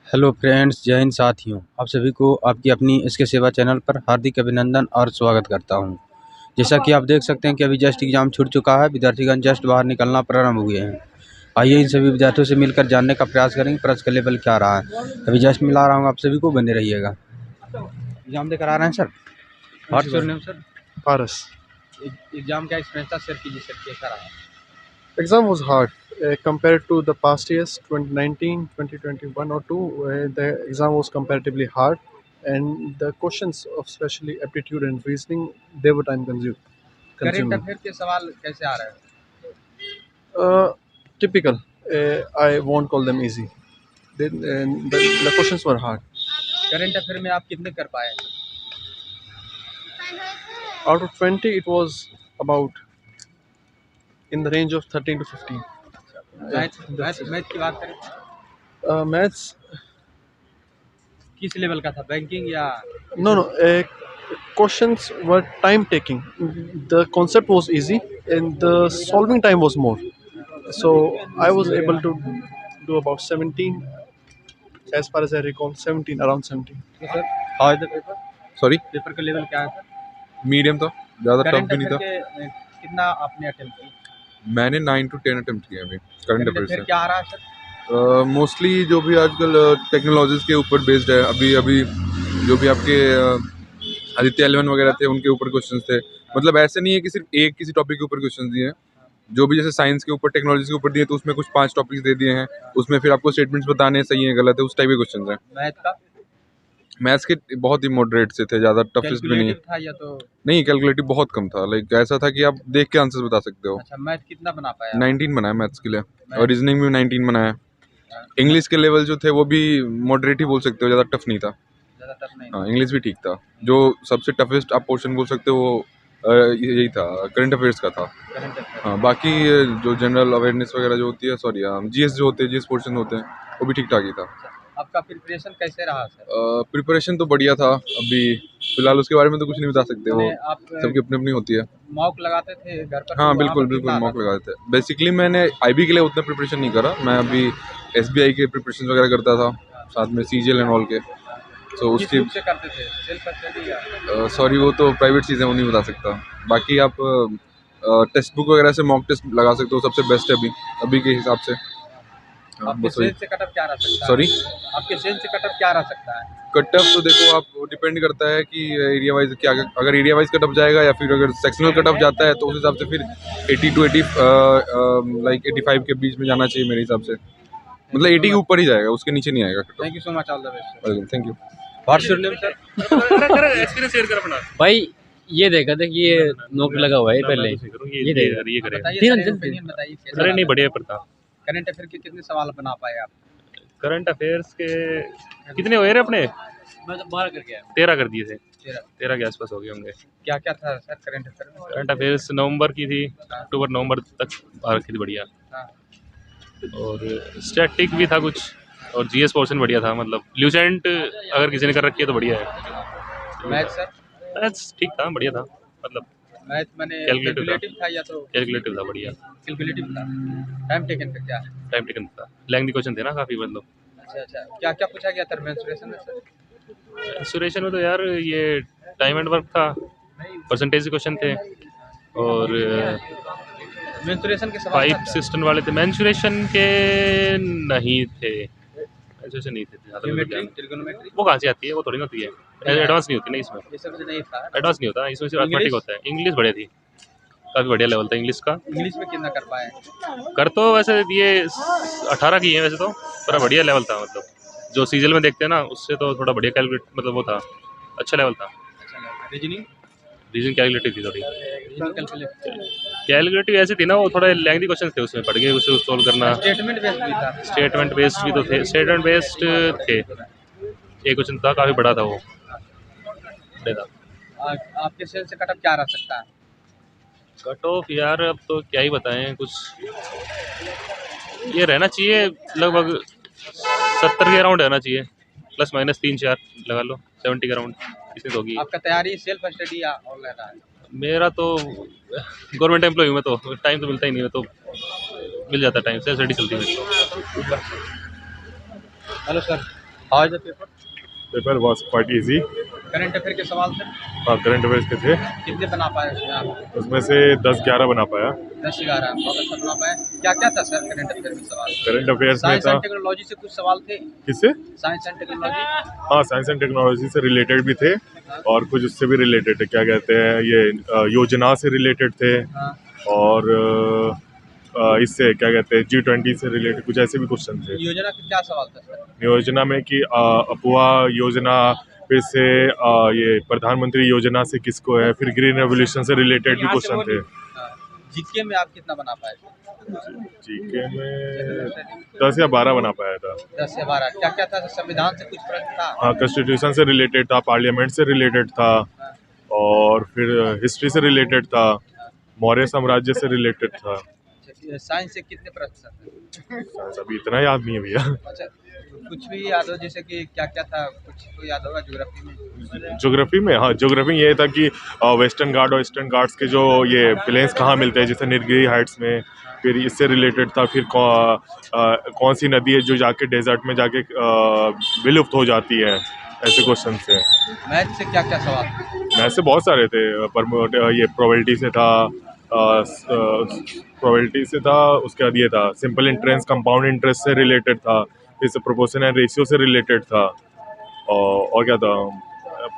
Hello friends, जय हिंद साथियों। आप सभी को आपकी अपनी इसके सेवा चैनल पर हार्दिक अभिनंदन और स्वागत करता हूं। जैसा कि आप देख सकते हैं कि अभी जस्ट एग्ज़ाम छूट चुका है, विद्यार्थीगण जस्ट बाहर निकलना प्रारंभ हुए हैं। आइए इन सभी विद्यार्थियों से मिलकर जानने का प्रयास करेंगे प्रश्न का लेवल क्या रहा है। अभी जस्ट मिला रहा हूँ आप सभी को, बने रहिएगा। एग्जाम देकर आ रहे हैं sir? What's your name sir? Paris. Exam का एक्सपीरियंस था सर कीजिए सर, कैसा रहा? Exam was hard compared to the past years 2019, 2021 or 2. The exam was comparatively hard, and the questions of especially aptitude and reasoning, they were time current consuming. Affair के सवाल कैसे आ रहे हैं? Typical. I won't call them easy. The questions were hard. Current affair में आप कितने कर पाए? Out of 20, it was about in the range of 13 to 15. Math की बात करें, Maths, किस लेवल का था, बैंकिंग या? no, no. Questions were time taking. The concept was easy, and the solving time was more. So I was able to do about 17, as far as I recall, 17, around 17. Sir how is the paper? Sorry, paper का level क्या है sir? Medium था, ज़्यादा tough current भी नहीं affair था। के कितना आपने अटेम्प्ट किया? मैंने 9 to 10 अटेम्प्ट किए अभी करंट करंट अफेयर अफेयर से। क्या आ रहा है सर? मोस्टली जो भी आजकल टेक्नोलॉजीज़ के ऊपर बेस्ड है। अभी जो भी आपके आदित्य एलेवन वगैरह थे, उनके ऊपर क्वेश्चंस थे। मतलब ऐसे नहीं है कि सिर्फ एक किसी टॉपिक के ऊपर क्वेश्चंस दिए हैं। जो भी जैसे साइंस के ऊपर, टेक्नोलॉजी के ऊपर दिए, तो उसमें कुछ 5 टॉपिक्स दे दिए हैं। उसमें फिर आपको स्टेटमेंट्स बताने हैं, सही है गलत है, उस टाइप के क्वेश्चंस हैं। मैथ का मैथ्स के बहुत ही मॉडरेट से थे, ज़्यादा टफेस्ट भी नहीं। कैलकुलेटिव था या तो? नहीं, कैलकुलेटिव बहुत कम था। लाइक ऐसा था कि आप देख के आंसर बता सकते हो। अच्छा, मैथ कितना बना पाया आप? 19 बनाया मैथ्स के लिए, और रीजनिंग में 19 बनाया। इंग्लिश के लेवल जो थे वो भी मॉडरेट ही बोल सकते हो, ज़्यादा टफ नहीं था। ज़्यादा टफ नहीं? हाँ, इंग्लिश भी ठीक था। जो सबसे टफेस्ट आप पोर्शन बोल सकते हो वो यही था, करंट अफेयर्स का था। Current affair. हाँ, बाकी जो जनरल अवेयरनेस वगैरह जो होती है, सॉरी जीएस जो होते हैं, जीएस पोर्शन होते हैं, वो भी ठीक ठाक ही था। आपका प्रिपरेशन कैसे रहा सर? प्रिपरेशन तो बढ़िया था। अभी फिलहाल उसके बारे में तो कुछ नहीं बता सकते, वो आप सबकी अपनी अपनी होती है। मॉक लगाते थे घर पर? हाँ, तो बिल्कुल वहाँ पर बिल्कुल कितना मॉक आता लगा देते हैं। बेसिकली मैंने आईबी के लिए उतना प्रिपरेशन नहीं करा। मैं अभी एसबीआई के प्रिपरेशन वगैरह करता था, साथ में सीजीएल एंड ऑल के। तो किस उसके रूप से करते थे, सेल्फ स्टडी या? सॉरी, वो तो प्राइवेट चीज़ें, वो नहीं बता सकता। बाकी आप टेक्स्ट बुक वगैरह से मॉक टेस्ट लगा सकते हो, सबसे बेस्ट है अभी के हिसाब से। आपके बस वही। सेंस से कटअप क्या रह सकता है? सॉरी, आपके सेंस से कटअप क्या रह सकता है? कटअप तो देखो, आप डिपेंड करता है कि एरिया वाइज क्या, अगर एरिया वाइज कटअप जाएगा या फिर अगर सेक्शनल कटअप जाता है, तो उस हिसाब से फिर 80 to 80 लाइक 85 के बीच में जाना चाहिए मेरे हिसाब से। मतलब 80 के ऊपर ही जाएगा, उसके नीचे नहीं आएगा कटअप। Thank you so much, all the best. Thank you. What's your name sir? Experience share कर अपना भाई ये देखा देख, ये नोक लगा हुआ है पहले। ये देगा। ये करे। बताइए तीन सर, दिन- ओपिनियन बताइए कैसा अरे रहा? नहीं, बढ़िया पड़ता। करंट अफेयर के कितने सवाल बना पाए आप? करंट अफेयर्स के कितने हुए रे अपने? मैं तो बाहर करके आया। 13 कर दिए थे। 13। 13 के आसपास हो गए होंगे। क्या क्या था सर करंट अफेयर में? करंट अफेयर्स नवंबर की थी, अक्टूबर नवंबर तक आ रखी थी, बढ़िया। हाँ। और स्टैटिक भी था कुछ, और जीएस पोर्शन बढ़िया था। मतलब ल्यूसेंट अगर किसी ने कर रखी है तो बढ़िया है। Math sir? मैथ्स ठीक था, बढ़िया था। मतलब मैथ मैंने Calculative कैलकुलेटिव था या तो? कैलकुलेटिव था, बढ़िया। कैलकुलेटिव था। टाइम टेकन का क्या है? टाइम टेकन था, लेंथी क्वेश्चन थे ना काफ़ी। मतलब अच्छा अच्छा, क्या क्या पूछा गया था मेंसुरेशन में सर? सुरेशन में तो यार ये टाइम एंड वर्क था, परसेंटेज के क्वेश्चन थे, और मेंसुरेशन के सवाल पाइप था? सिस्टम वाले थे। मेंसुरेशन के नहीं थे, मेंसुरेशन नहीं थे ज़्यादा मेरे ज्योमेट्री, ध्यान में। ट्रिगोनोमेट्री वो कहाँ से आती है? वो थोड़ी ना होती है, एडवांस नहीं होती ना इसमें। ये सब नहीं था। एडवांस नहीं होता इसमें, सिर्फ अर्थमेटिक English? होता है। इंग्लिश बढ़िया थी, काफ़ी बढ़िया लेवल था इंग्लिश का। इंग्लिश में कितना कर पाए? कर तो वैसे ये 18 की है वैसे तो, पर बढ़िया लेवल था। मतलब जो सीजल में देखते हैं ना, उससे तो थोड़ा बढ़िया कैलकुलेट, मतलब वो था, अच्छा लेवल था। रीजनिंग? रीजन कैलकुलेटिव थी थोड़ी। Reasoning calculate? कैलकुलेटिव ऐसी थी ना, वो थोड़ा लेंथी क्वेश्चन थे, उसमें पढ़ के उसे सोल्व करना। स्टेटमेंट बेस्ड भी था? स्टेटमेंट बेस्ड भी तो थे, स्टेटमेंट बेस्ड थे। एक क्वेश्चन था, काफ़ी बड़ा था वो, बड़ा था। आपके सेंस से कटअप क्या रह सकता है? कट ऑफ यार अब तो क्या ही बताएं, कुछ ये रहना चाहिए लगभग 70 के अराउंड रहना चाहिए, प्लस माइनस 3-4 लगा लो, 70 के अराउंड इसमें तो होगी। आपका तैयारी सेल्फ स्टडी या ऑनलाइन रहा है? मेरा तो गवर्नमेंट एम्प्लॉय हूँ मैं, तो टाइम तो मिलता ही नहीं है, तो मिल जाता टाइम से स्टडी चलती है मेरी तो। हेलो सर, आज the paper paper was quite easy. Current affair के सवाल थे, करंट अफेयर्स के थे, कितने बना पाए उसमें आप? उसमें से 10-11 बना पाया। 10-11 बहुत अच्छा बना पाए। क्या क्या था सर करंट अफेयर में सवाल? करंट अफेयर्स में साइंस था, एंड टेक्नोलॉजी से कुछ सवाल थे। किससे? Science and technology. हाँ, साइंस एंड टेक्नोलॉजी से रिलेटेड भी थे और कुछ उससे भी रिलेटेड है, क्या कहते हैं ये योजना से रिलेटेड थे हाँ। और इससे क्या कहते हैं G20 से रिलेटेड कुछ ऐसे भी क्वेश्चन थे। योजना का क्या सवाल था सर? योजना में कि अपुआ योजना, फिर से ये प्रधानमंत्री योजना से किसको है, फिर ग्रीन रेवोल्यूशन से रिलेटेड भी क्वेश्चन थे। जीके में आप कितना बना पाए? जीके में 10 या 12 बना पाया था। 10 से 12। क्या क्या था? संविधान से कुछ प्रश्न था? हाँ, कॉन्स्टिट्यूशन से रिलेटेड था, पार्लियामेंट से रिलेटेड था और फिर हिस्ट्री से रिलेटेड था, मौर्य साम्राज्य से रिलेटेड था। साइंस से कितने प्रश्न थे? साइंस अभी इतना याद नहीं है भैया। अच्छा, कुछ भी याद हो, जैसे कि क्या क्या था, कुछ तो याद होगा ज्योग्राफी में? ज्योग्राफी में, हाँ, ज्योग्राफी ये था कि वेस्टर्न घाट और ईस्टर्न घाट्स के जो ये प्लेन्स कहाँ मिलते हैं, जैसे नीलगिरी हाइट्स में, फिर इससे रिलेटेड था। फिर कौन सी नदी है जो जाके डेजर्ट में जाके विलुप्त हो जाती है, ऐसे क्वेश्चन थे। मैथ से क्या क्या सवाल? मैथ से बहुत सारे थे, पर ये प्रोबेबिलिटी से था, प्रोबेबिलिटी से था, उसके बाद ये था सिंपल इंटरेस्ट, कंपाउंड इंटरेस्ट से रिलेटेड था, फिर से प्रोपोर्शन एंड रेशियो से रिलेटेड था और क्या था,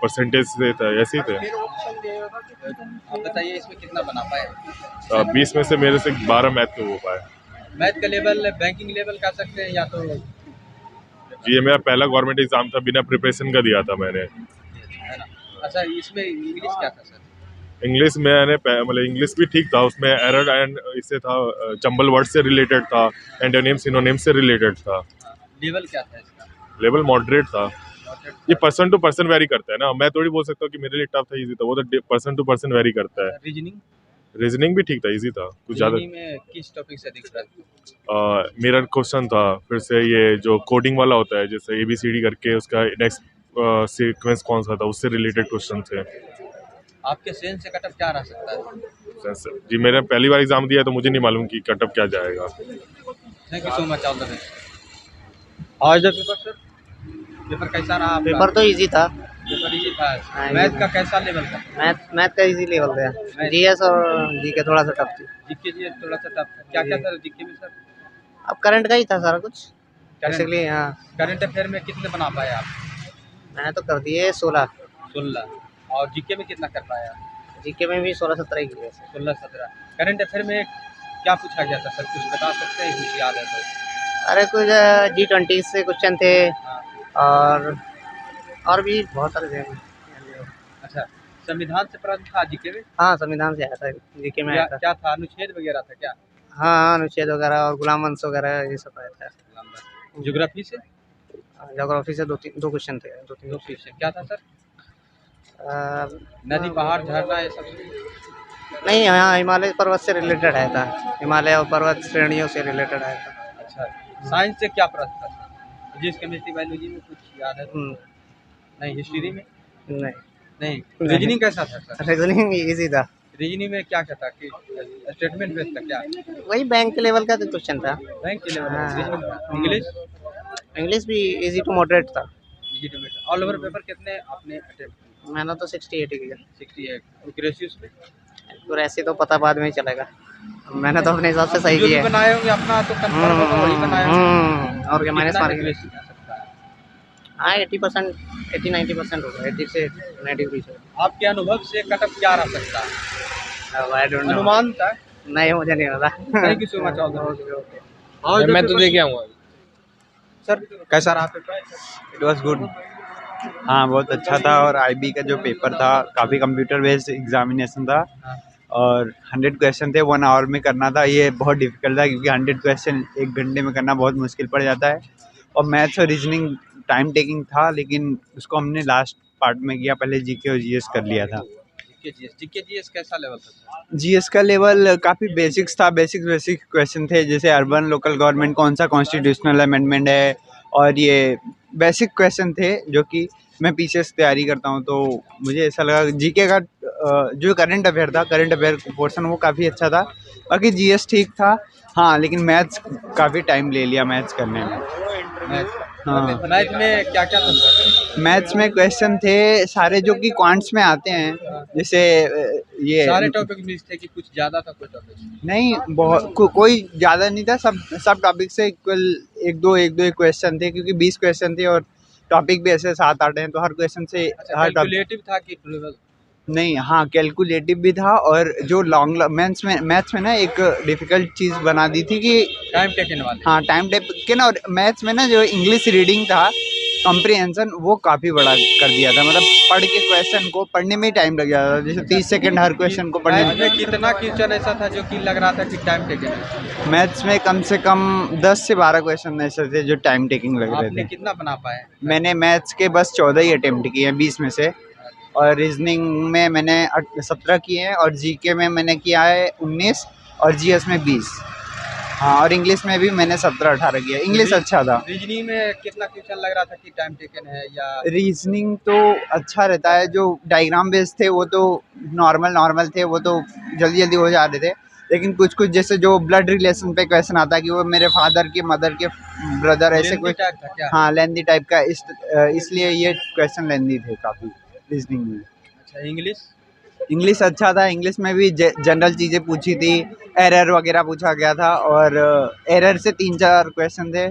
परसेंटेज से था, ऐसे ही थे। आप बताइए इसमें कितना बना पाए? 20 में से मेरे से 12 मैथ के हो पाए। मैथ का लेवल बैंकिंग लेवल कह सकते हैं या तो? जी, ये मेरा पहला गवर्नमेंट एग्जाम था, बिना प्रिपरेशन का दिया था मैंने, है ना? अच्छा, इसमें इंग्लिश क्या था सर? इंग्लिश मैंने मतलब इंग्लिश भी ठीक था, उसमें एरर एंड इससे था, जंबल वर्ड से रिलेटेड था, एंटोनिम सिनोनिम से रिलेटेड था। लेवल क्या था इसका? लेवल मॉडरेट था। ये पर्सन टू पर्सन वेरी करता है ना, मैं थोड़ी बोल सकता हूँ कि मेरे लिए टफ था, इजी था, वो तो पर्सन टू पर्सन वेरी करता है। रीजनिंग भी ठीक था, इजी था, कुछ ज़्यादा। में किस टॉपिक से अधिक प्रश्न? मिरर क्वेश्चन था, फिर से ये जो कोडिंग वाला होता है, जैसे ABCD करके उसका नेक्स्ट सीक्वेंस कौन सा था, उससे रिलेटेड क्वेश्चन थे। आपके सेंस से कटअप क्या रह सकता है? जी, मैंने पहली बार एग्जाम दिया तो मुझे नहीं मालूम कि कटअप क्या जाएगा। Thank you so much, all the best. आज द पेपर सर, पेपर कैसा रहा आपका? पेपर तो इजी था। पेपर इजी था। हाँ, मैथ easy का कैसा लेवल था? मैथ का इजी लेवल था। जीएस और जीके थोड़ा सा टफ थी। जीके थोड़ा सा टफ था। क्या क्या था जीके में सर? अब करंट का ही था सारा कुछ बेसिकली। हाँ, करंट अफेयर में कितने बना पाए आप? मैंने तो कर दिए 16। और जीके में कितना कर पाया? जीके में भी 16-17 ही किए। 16-17। करंट अफेयर में क्या पूछा गया था सर, कुछ बता सकते हैं, कुछ याद है तो? अरे कुछ G20 से क्वेश्चन थे और भी बहुत सारे थे। अच्छा, संविधान से प्रश्न था जीके में? हाँ, संविधान से आया था, जीके में आया था। क्या था, अनुच्छेद वगैरह था क्या? हाँ, अनुच्छेद वगैरह और गुलाम वंश वगैरह ये सब आया था। ज्योग्राफी से? ज्योग्राफी से 2 क्वेश्चन थे। 2-3 क्वेश्चन क्या था सर? नदी, पहाड़, झरना, ये सब? नहीं, यहाँ हिमालय पर्वत से रिलेटेड आया था, हिमालय और पर्वत श्रेणियों से रिलेटेड आया था। अच्छा, साइंस से क्या प्रश्न था सर? फिजिक्स, केमिस्ट्री, बायोलॉजी में कुछ याद है? नहीं। हिस्ट्री में? नहीं। रीजनिंग कैसा था सर? रीजनिंग इजी था। रीजनिंग में क्या था कि स्टेटमेंट बेस्ड था क्या? वही बैंक के लेवल का तो क्वेश्चन था। बैंक के लेवल? इंग्लिश भी इजी टू मॉडरेट था। ऑल ओवर पेपर कितने आपने अटेम्प्ट किए? मैंने तो 68 किया। 68। एक्यूरेसी में? एक्यूरेसी तो पता बाद में ही चलेगा, मैंने तो अपने हिसाब से सही किया है। बनाए होंगे अपना तो कंफर्म होगा वही बनाए होंगे। और क्या माइनस मार्किंग? हाँ, 80%, 80-90% होगा, 80 से 90%। आपके अनुभव से कटअप क्या रह सकता है? अनुमान था? नहीं, मुझे नहीं पता। Thank you so much. मैं तो देख आऊँगा सर, कैसा रहा पेपर? It was good. हाँ, बहुत अच्छा था। और IB का जो पेपर था काफ़ी कंप्यूटर बेस्ड एग्जामिनेशन था और 100 क्वेश्चन थे, 1 आवर में करना था। ये बहुत डिफिकल्ट था क्योंकि 100 क्वेश्चन 1 घंटे में करना बहुत मुश्किल पड़ जाता है। और मैथ्स और रीजनिंग टाइम टेकिंग था, लेकिन उसको हमने लास्ट पार्ट में किया, पहले GK और GS कर लिया था। GK GS कैसा लेवल था? GS का लेवल काफ़ी बेसिक्स था, बेसिक क्वेश्चन थे, जैसे अर्बन लोकल गवर्नमेंट कौन सा कॉन्स्टिट्यूशनल अमेंडमेंट है, और ये बेसिक क्वेश्चन थे जो कि मैं पीछे से तैयारी करता हूँ। तो मुझे ऐसा लगा GK का जो करंट अफेयर पोर्शन वो काफ़ी अच्छा था। बाकी GS ठीक था हाँ, लेकिन मैथ्स काफ़ी टाइम ले लिया मैथ्स करने में। हाँ। मैथ में क्या क्या था सर? मैथ्स में क्वेश्चन थे सारे जो कि क्वांट्स में आते हैं, जैसे ये सारे टॉपिक मिक्स थे कि कुछ ज़्यादा था कोई टॉपिक? नहीं, बहुत कोई ज़्यादा नहीं था, सब टॉपिक से इक्वल एक दो क्वेश्चन थे, क्योंकि 20 क्वेश्चन थे और टॉपिक भी ऐसे 7-8 हैं, तो हर क्वेश्चन से अच्छा, हर टॉपिक कैलकुलेटिव था कि ट्रिवियल? नहीं, हाँ कैलकुलेटिव भी था। और जो लॉन्ग मैथ्स में ना एक डिफ़िकल्ट चीज़ बना दी थी कि टाइम टेकन वाले? हाँ टाइम टेकन, और मैथ्स में ना जो इंग्लिश रीडिंग था कॉम्प्रिहेंशन वो काफ़ी बड़ा कर दिया था, मतलब पढ़ के क्वेश्चन को पढ़ने में ही टाइम लग जाता था, जैसे 30 सेकंड हर क्वेश्चन को पढ़ने मैथ में कितना क्वेश्चन ऐसा था जो कि लग रहा था कि टाइम टेकन है? मैथ्स में कम से कम 10 से 12 क्वेश्चन ऐसे थे जो टाइम टेकिंग लग रहे आपने थे। कितना बना पाए? मैंने मैथ्स के बस 14 ही अटेम्प्ट किए हैं 20 में से, और रीजनिंग में मैंने 17 किए हैं, और जीके में मैंने किया है 19, और जीएस में 20। हाँ, और इंग्लिश में भी मैंने 17-18 किया। इंग्लिश अच्छा था। रीजनिंग में कितना क्वेश्चन लग रहा था कि टाइम टेकन है या? रीजनिंग तो अच्छा रहता है, जो डायग्राम बेस्ड थे वो तो नॉर्मल थे, वो तो जल्दी जल्दी हो जा रहे थे, लेकिन कुछ कुछ जैसे जो ब्लड रिलेशन पे क्वेश्चन आता है कि वो मेरे फादर के मदर के ब्रदर, ऐसे लेंथी कुछ टाइप था क्या? हाँ लेंदी टाइप का, इसलिए ये क्वेश्चन लेंदी थे काफ़ी रीजनिंग में। अच्छा, इंग्लिश? इंग्लिश अच्छा था। इंग्लिश में भी जनरल चीज़ें पूछी थी, एरर वगैरह पूछा गया था, और एरर से 3-4 क्वेश्चन थे,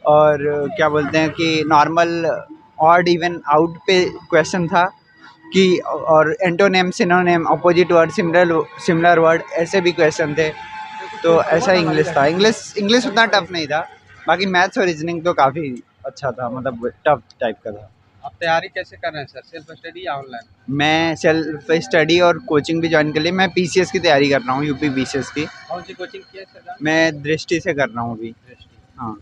और क्या बोलते हैं कि नॉर्मल ऑड इवन आउट पे क्वेश्चन था कि, और antonym synonym opposite word similar word ऐसे भी क्वेश्चन थे। तो ऐसा इंग्लिश था। इंग्लिश उतना टफ नहीं था, बाकी मैथ्स और रीजनिंग तो काफ़ी अच्छा था, मतलब टफ टाइप का था। आप तैयारी कैसे कर रहे हैं सर, सेल्फ स्टडी या ऑनलाइन? मैं सेल्फ स्टडी और कोचिंग भी ज्वाइन कर ली। मैं पीसीएस की तैयारी कर रहा हूँ, यूपी पीसीएस की। कौन सी कोचिंग की है सर? मैं दृष्टि से कर रहा हूँ अभी। हाँ।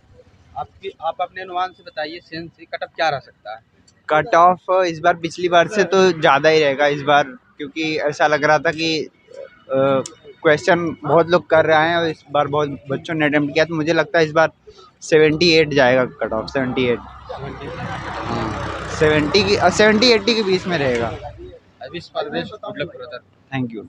आप अपने अनुमान से बताइए, सेंस से कट ऑफ क्या रह सकता है? कट ऑफ इस बार पिछली बार से तो ज़्यादा ही रहेगा इस बार, क्योंकि ऐसा लग रहा था कि क्वेश्चन बहुत लोग कर रहे हैं, और इस बार बहुत बच्चों ने अटेम्प्ट किया, तो मुझे लगता है इस बार 78 जाएगा कट ऑफ। 78 70-80 के बीच में रहेगा। अभी Parvesh good luck brother. Thank you.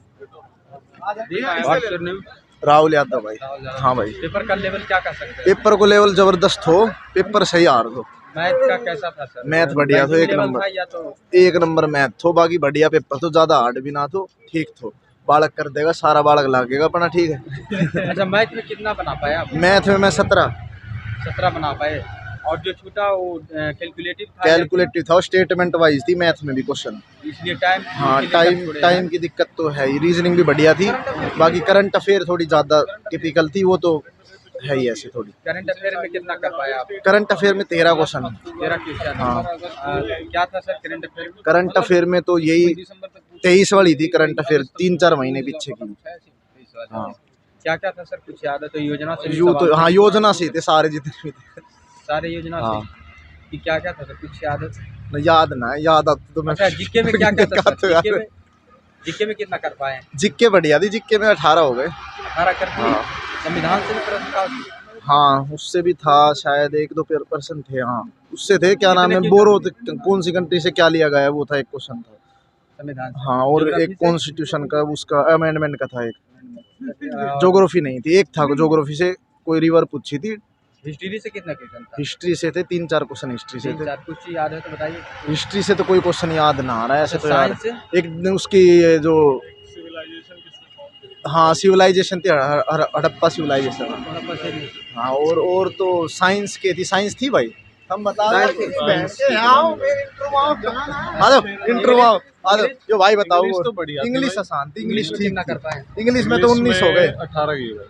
What's your name? Rahul Yadav भाई। हाँ भाई, पेपर का लेवल क्या कह सकते हैं? पेपर को लेवल जबरदस्त हो, पेपर सही आ रहा हो। मैथ का कैसा था सर? मैथ बढ़िया था, एक लेवल नंबर। था या तो? एक नंबर मैथ थो, बाकी बढ़िया पेपर तो, ज्यादा हार्ड भी ना थो, ठीक थो। बालक कर देगा, सारा बालक लागेगा अपना, ठीक है। अच्छा, मैथ में कितना बना पाए आप? मैथ में मैं 17 बना पाए, और जो छूटा वो कैलकुलेटिव था? कैलकुलेटिव था, स्टेटमेंट वाइज थी मैथ में भी क्वेश्चन। इसलिए टाइम? हाँ, टाइम की दिक्कत तो है ही। रीजनिंग भी बढ़िया थी, बाकी करंट अफेयर थोड़ी ज्यादा टिपिकल थी, वो तो है ही ऐसे थोड़ी। करंट अफेयर में कितना कर पाए आप? करंट अफेयर में 13 क्वेश्चन। 13 क्वेश्चन। हाँ। क्या था सर करंट अफेयर में? करंट अफेयर में तो यही 23 वाली थी करंट अफेयर, 3-4 महीने पीछे की। हाँ। क्या क्या था सर, कुछ याद है तो? योजना से भी यू सवाल तो हाँ, थे? योजना से थे सारे जितने भी थे। सारे योजना हाँ। से कि क्या क्या था सर, कुछ याद है? याद ना है, याद आती तो मैं। अच्छा, जीके में क्या क्या था सर? तो यार, जीके में कितना कर पाए? जिक्के बढ़िया थी, जिक्के में 18 हो गए। 18 कर दिए। हाँ। संविधान से भी प्रश्न था? हाँ, उससे भी था शायद, 1-2% थे। हाँ, उससे थे, क्या नाम है, कितने बोरो, कौन सी कंट्री से क्या लिया गया है, वो था एक क्वेश्चन था। संविधान से? हाँ, और ज्योग्राफी एक से? कॉन्स्टिट्यूशन का, उसका अमेंडमेंट का था एक। ज्योग्राफी नहीं थी, एक था ज्योग्राफी से, कोई रिवर पूछी थी। हिस्ट्री से कितना क्वेश्चन था? हिस्ट्री से थे 3-4 क्वेश्चन, हिस्ट्री से थे। 3-4 कुछ याद है तो बताइए। हिस्ट्री से तो कोई क्वेश्चन याद ना आ रहा है ऐसे तो यार। साइंस से? एक दिन उसकी जो, हाँ सिविलाइजेशन थी, हड़प्पा सिविलाइजेशन। थोड़ा सा भी। हाँ, और तो साइंस की थी, साइंस थी भाई। हम बता रहे थे, जो भाई बताओ। इंग्लिश आसान थी, इंग्लिश ठीक कितना कर थी। पाए? इंग्लिश में तो 19 हो गए। 18 की है।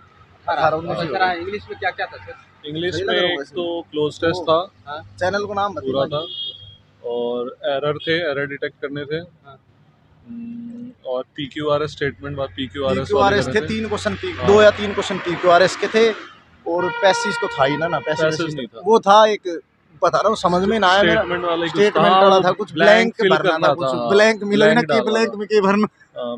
18-19 सर, इंग्लिश में क्या क्या था सर? इंग्लिश सही में लग रहा होगा एक तो क्लोज टेस्ट था, चैनल को नाम पूरा बताओ। था, और एरर डिटेक्ट करने थे, और PQRS स्टेटमेंट, PQRS PQRS थे 3 क्वेश्चन, 2 या 3 क्वेश्चन PQRS के थे, और पैसेज तो था ही ना पैसेज नहीं था। वो था एक, बता रहा हूँ, समझ में ना आया मेरा। स्टेटमेंट वाला ही कुछ स्टेटमेंट था, वाला था, कुछ ब्लैंक fill भरना करना था, कुछ था, ब्लैंक मिला ना blank कि डालना ब्लैंक था। में के भरना।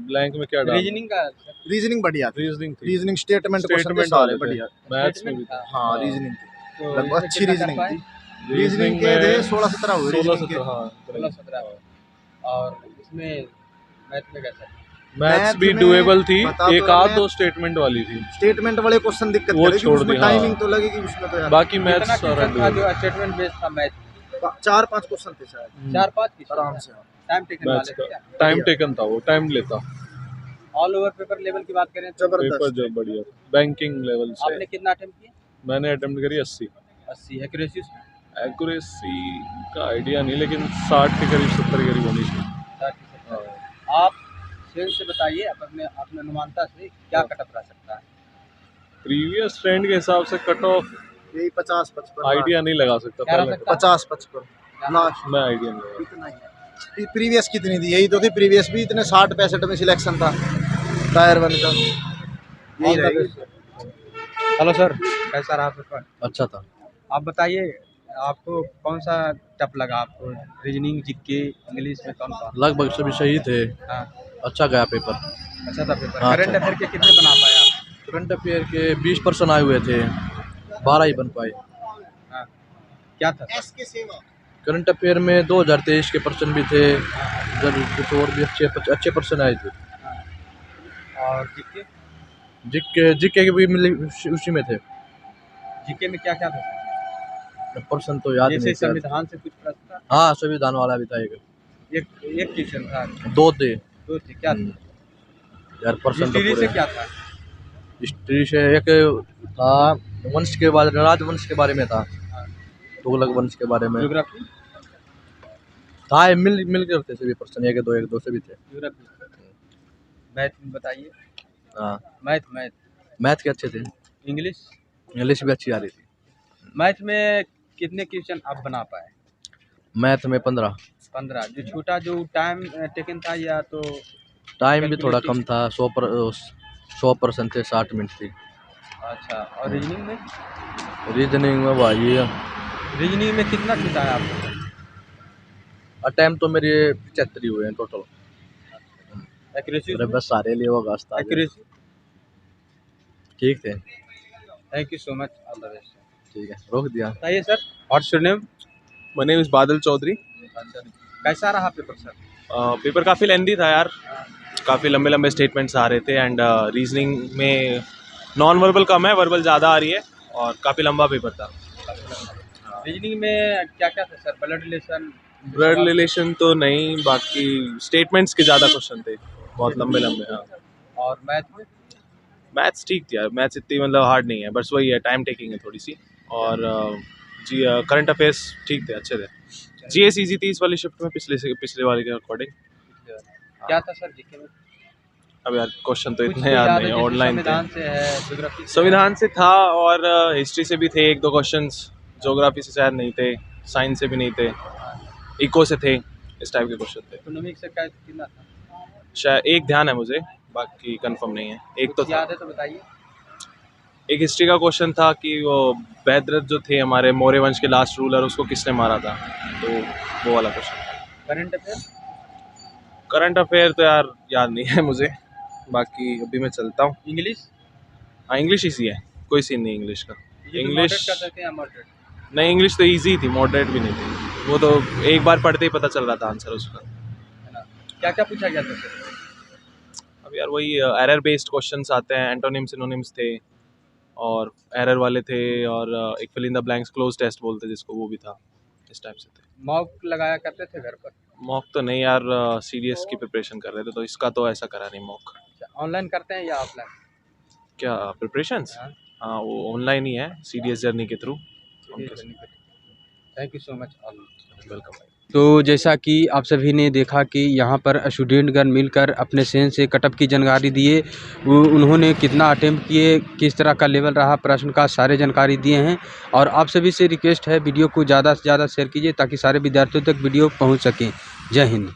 ब्लैंक में क्या डालना? रीजनिंग का? रीजनिंग बढ़िया थी, रीजनिंग थी। रीजनिंग स्टेटमेंट क्वेश्चन थे स्टेटमेंट सारे वाले थे। बढ़िया। मैथ्स में भी था। हाँ, रीजनिंग थी, तो लगभग इसमें अच्छी कितना कर रीजनिंग पाए? थी। रीजनिंग के थे 16-17 हुए रीजनिंग के। 16-17, हाँ। 16-17। और इसमें मैथ में कैसा? मैथ्स भी में डुएबल थी, बता तो एक रहे आध हैं। दो स्टेटमेंट वाली थी, स्टेटमेंट वाले क्वेश्चन दिक्कत वो करेगी, छोड़ उसमें दी, हाँ। टाइमिंग तो लगेगी उसमें तो यार। बाकी मैथ्स कितना सारा क्वेश्चन था डुएबल। जो स्टेटमेंट बेस्ड था मैथ? 4-5 क्वेश्चन थे शायद, 4-5 की आराम से। टाइम टेकन मैथ्स वाले थे का क्या? टाइम टेकन था, वो टाइम लेता। ऑल ओवर पेपर लेवल की बात करें तो पेपर जबरदस्त। जब बढ़िया था, बैंकिंग लेवल से। आपने कितना अटेम्प्ट किए? मैंने अटेम्प्ट करी 80। 80। एक्यूरेसी एक्यूरेसी का आइडिया नहीं, लेकिन 60 के करीब 70 के करीब होनी चाहिए। आप सेंस से बताइए, अपने अपने अनुमानता से क्या कट ऑफ रह सकता है? प्रीवियस ट्रेंड के हिसाब से कट ऑफ यही 50-55 आइडिया नहीं लगा सकता क्या रह पहले। सकता है? 50-55 लास्ट। मैं आइडिया नहीं लगा। इतना ही है। प्रीवियस कितनी थी? यही तो थी प्रीवियस भी, इतने 60-65 में सिलेक्शन था टायर 1 का। यही रहेगी। हेलो सर, कैसा रहा पेपर? अच्छा था। आप बताइए, आपको कौन सा टफ लगा आपको? रीजनिंग, जीके, इंग्लिश में कौन सा? लगभग सभी सही थे, हाँ, अच्छा गया पेपर। अच्छा था पेपर। हाँ, करंट अच्छा। अफेयर के कितने बना पाए आप? करंट अफेयर के 20% आए हुए थे, 12 ही बन पाए। हाँ, क्या था? करंट अफेयर में 2023 के पर्सन भी थे, इधर कुछ और भी अच्छे पर्सन आए थे। और जीके? जीके के भी उसी में थे। जीके में क्या क्या था? पर्सन तो याद जैसे नहीं था। संविधान से कुछ प्रश्न था? हाँ, संविधान वाला भी था एक एक क्वेश्चन था, दो थे। दो थे, क्या था? यार पर्सन तो हिस्ट्री से पूरे। क्या था? हिस्ट्री से एक था, वंश के बारे, राजवंश के बारे में था, तुगलक वंश के बारे में ज्योग्राफी? था। मिल करते सभी पर्सन, एक दो से भी थे। ज्योग्राफी। मैथ में बताइए। हाँ, मैथ मैथ के अच्छे थे, इंग्लिश? इंग्लिश भी अच्छी आ रही थी। मैथ में कितने क्वेश्चन आप बना पाए? मैथ में 15। 15। जो छोटा जो टाइम टेकन था, या तो टाइम भी थोड़ा Calculating? कम था, 100% थे, 60 मिनट थी। अच्छा, और रीजनिंग में? रीजनिंग में भाई रीजनिंग में कितना छूटा है आपको? अटैम्प्ट तो मेरे 75 ही हुए हैं टोटल। एक्यूरेसी? मेरे बस सारे लिए वो गास्ता एक्यूरेसी? ठीक थे। Thank you so much, all the best. ठीक है, रोक दिया। बताइए sir, what's your name? My name is बादल चौधरी। कैसा रहा पेपर सर? पेपर काफ़ी लेंदी था यार, काफ़ी लंबे लंबे स्टेटमेंट्स आ रहे थे, एंड रीजनिंग में नॉन वर्बल कम है, वर्बल ज़्यादा आ रही है, और काफ़ी लंबा पेपर था। रीजनिंग में क्या क्या था sir? Blood relation? Blood relation तो नहीं, बाकी स्टेटमेंट्स के ज़्यादा क्वेश्चन थे, बहुत लंबे लंबे। हाँ, और मैथ में? मैथ्स ठीक थी यार, मैथ्स इतनी मतलब हार्ड नहीं है, बस वही है, टाइम टेकिंग है थोड़ी सी। और जी करंट अफेयर्स ठीक थे, अच्छे थे। जीएस ईजी थी इस वाली शिफ्ट में, पिछले वाले के अकॉर्डिंग। क्या था सर जीके में? अब यार क्वेश्चन तो कुछ इतने तो याद याद है, नहीं, जैसे ऑनलाइन थे। संविधान से है, ज्योग्राफी से संविधान से था, और हिस्ट्री से भी थे एक दो क्वेश्चंस, ज्योग्राफी से शायद नहीं थे, साइंस से भी नहीं थे, इको से थे, इस टाइप के क्वेश्चन थे। इकोनॉमिक से क्या कितना था? शायद एक ध्यान है मुझे, बाकी कंफर्म नहीं है। एक तो कुछ था, याद है तो बताइए। एक हिस्ट्री का क्वेश्चन था कि वो भद्रथ जो थे हमारे मौर्य वंश के लास्ट रूलर, उसको किसने मारा था, तो वो वाला question. Current affair? Current affair तो यार याद नहीं है मुझे, बाकी अभी मैं चलता हूँ। इंग्लिश? हाँ, इंग्लिश ईजी है, कोई सीन नहीं इंग्लिश का। इंग्लिश कर सकते हैं मॉडरेट? नहीं, इंग्लिश तो इजी थी, मॉडरेट भी नहीं थी, वो तो एक बार पढ़ते ही पता चल रहा था आंसर उसका। है ना? क्या क्या पूछा गया था सर? अब यार वही एरर बेस्ड क्वेश्चंस आते हैं, एंटोनिम सिनोनिम्स थे, और एरर वाले थे, और एक fill in the blanks cloze test बोलते जिसको, वो भी था, इस टाइप से थे। मॉक लगाया करते थे घर पर? मॉक तो नहीं यार, सीडीएस की प्रिपरेशन कर रहे थे, तो इसका तो ऐसा करा नहीं मॉक। ऑनलाइन करते हैं या ऑफलाइन? क्या प्रिपरेशंस? हाँ। हाँ, वो ऑनलाइन ही है, सीडीएस जर्नी के through. Thank you so much, welcome. तो जैसा कि आप सभी ने देखा कि यहाँ पर स्टूडेंटगण मिलकर अपने सेंस से कटअप की जानकारी दिए, उन्होंने कितना अटेम्प्ट किए, किस तरह का लेवल रहा प्रश्न का, सारे जानकारी दिए हैं। और आप सभी से रिक्वेस्ट है, वीडियो को ज़्यादा से ज़्यादा शेयर कीजिए ताकि सारे विद्यार्थियों तक वीडियो पहुँच सकें। जय हिंद।